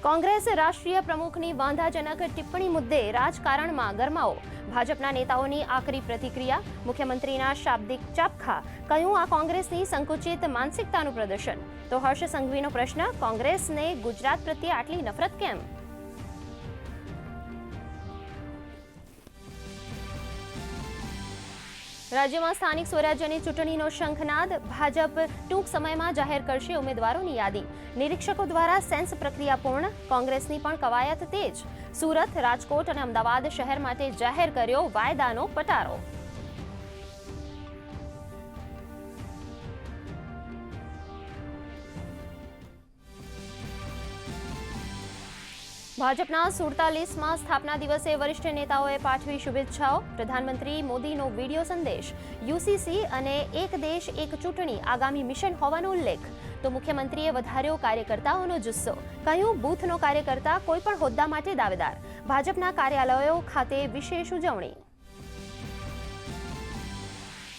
કોંગ્રેસ રાષ્ટ્રીય પ્રમુખની વાંધાજનક ટિપ્પણી મુદ્દે રાજકારણમાં ગરમાવો. ભાજપના નેતાઓની આકરી પ્રતિક્રિયા. મુખ્યમંત્રીના શાબ્દિક ચાબખા. કહ્યું આ કોંગ્રેસની સંકુચિત માનસિકતાનું પ્રદર્શન. તો હર્ષ સંઘવીનો પ્રશ્ન, કોંગ્રેસને ગુજરાત પ્રત્યે આટલી નફરત કેમ? રાજ્યમાં સ્થાનિક સ્વરાજ્યની ચૂંટણીનો શંખનાદ. ભાજપ ટૂંક સમયમાં જાહેર કરશે ઉમેદવારોની યાદી. નિરીક્ષકો દ્વારા સેન્સ પ્રક્રિયા પૂર્ણ. કોંગ્રેસની પણ કવાયત તેજ. સુરત, રાજકોટ અને અમદાવાદ શહેર માટે જાહેર કર્યો વાયદાનો પટારો. ભાજપના 47માં સ્થાપના દિવસે વરિષ્ઠ નેતાઓએ પાઠવી શુભેચ્છાઓ. પ્રધાનમંત્રી મોદીનો વિડીયો સંદેશ. યુસીસી અને એક દેશ એક ચૂંટણી આગામી મિશન હોવાનો ઉલ્લેખ. તો મુખ્યમંત્રીએ વધાર્યો કાર્યકર્તાઓનો જુસ્સો. કહ્યું બૂથનો કાર્યકર્તા કોઈ પણ હોદ્દા માટે દાવેદાર. ભાજપના કાર્યાલયો ખાતે વિશેષ ઉજવણી.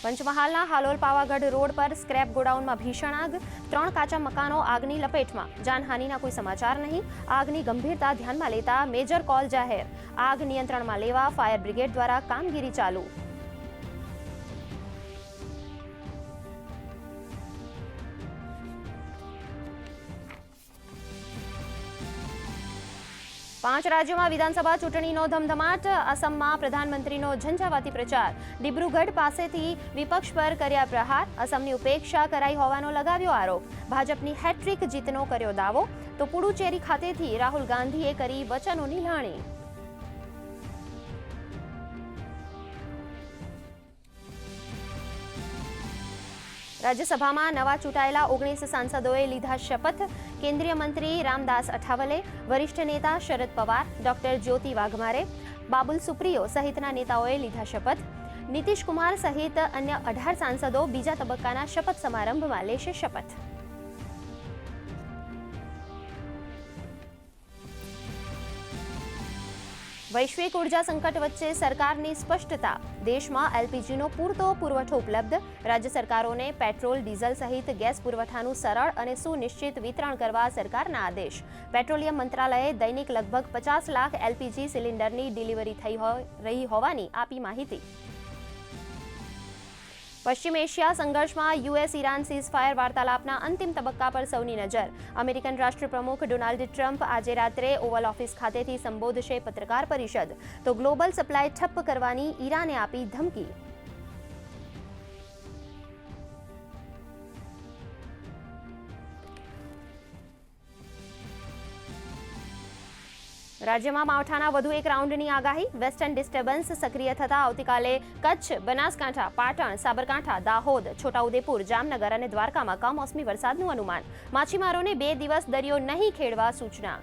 પંચમહાલના હાલોલ પાવાગઢ રોડ પર સ્ક્રેપ ગોડાઉનમાં ભીષણ આગ. 3 કાચા મકાનો આગની લપેટમાં. જાનહાનિના કોઈ સમાચાર નહીં. આગની ગંભીરતા ધ્યાનમાં લેતા મેજર કોલ જાહેર. આગ નિયંત્રણમાં લેવા ફાયર બ્રિગેડ દ્વારા કામગીરી ચાલુ. પાંચ રાજ્યોમાં વિધાનસભા ચૂંટણીનો ધમધમાટ. અસમમાં પ્રધાનમંત્રીનો ઝંઝાવાતી પ્રચાર. દિબ્રુગઢ પાસેથી વિપક્ષ પર કર્યા પ્રહાર. અસમની ઉપેક્ષા કરાઈ હોવાનો લગાવ્યો આરોપ. ભાજપની હેટ્રિક જીતનો કર્યો દાવો. તો પુડુચેરી ખાતેથી રાહુલ ગાંધીએ કરી વચનોની લાણી. રાજ્યસભામાં નવા ચૂંટાયેલા 19 સાંસદોએ લીધા શપથ. કેન્દ્રીય મંત્રી રામદાસ અઠાવલે, વરિષ્ઠ નેતા શરદ પવાર, ડોક્ટર જ્યોતિ વાઘમારે, બાબુલ સુપ્રિયો સહિતના નેતાઓએ લીધા શપથ. નીતિશ કુમાર સહિત અન્ય 18 સાંસદો બીજા તબક્કાના શપથ સમારંભમાં લેશે શપથ. વૈશ્વિક ઉર્જા સંકટ વચ્ચે સરકારની સ્પષ્ટતા. દેશમાં એલપીજીનો પૂરતો પુરવઠો ઉપલબ્ધ. રાજ્ય સરકારોને પેટ્રોલ, ડીઝલ સહિત ગેસ પુરવઠાનું સરળ અને સુનિશ્ચિત વિતરણ કરવા સરકારના આદેશ. પેટ્રોલિયમ મંત્રાલયે દૈનિક લગભગ 50 લાખ એલપીજી સિલિન્ડરની ડિલિવરી થઈ રહી હોવાની આપી માહિતી. પશ્ચિમ એશિયા સંઘર્ષમાં યુએસ ઈરાન સીઝફાયર વાર્તાલાપના અંતિમ તબક્કા પર સૌની નજર. અમેરિકન રાષ્ટ્રપ્રમુખ ડોનાલ્ડ ટ્રમ્પ આજે રાત્રે ઓવલ ઓફિસ ખાતેથી સંબોધશે પત્રકાર પરિષદ. તો ગ્લોબલ સપ્લાય ઠપ્પ કરવાની ઈરાને આપી ધમકી. રાજ્યમાં માવઠાના વધુ એક રાઉન્ડની આગાહી. વેસ્ટર્ન ડિસ્ટર્બન્સ સક્રિય થતા આવતીકાલે કચ્છ, બનાસકાંઠા, પાટણ, સાબરકાંઠા, દાહોદ, છોટાઉદેપુર, જામનગર અને દ્વારકામાં કમોસમી વરસાદનું અનુમાન. માછીમારોને 2 દિવસ દરિયો નહીં ખેડવા સૂચના.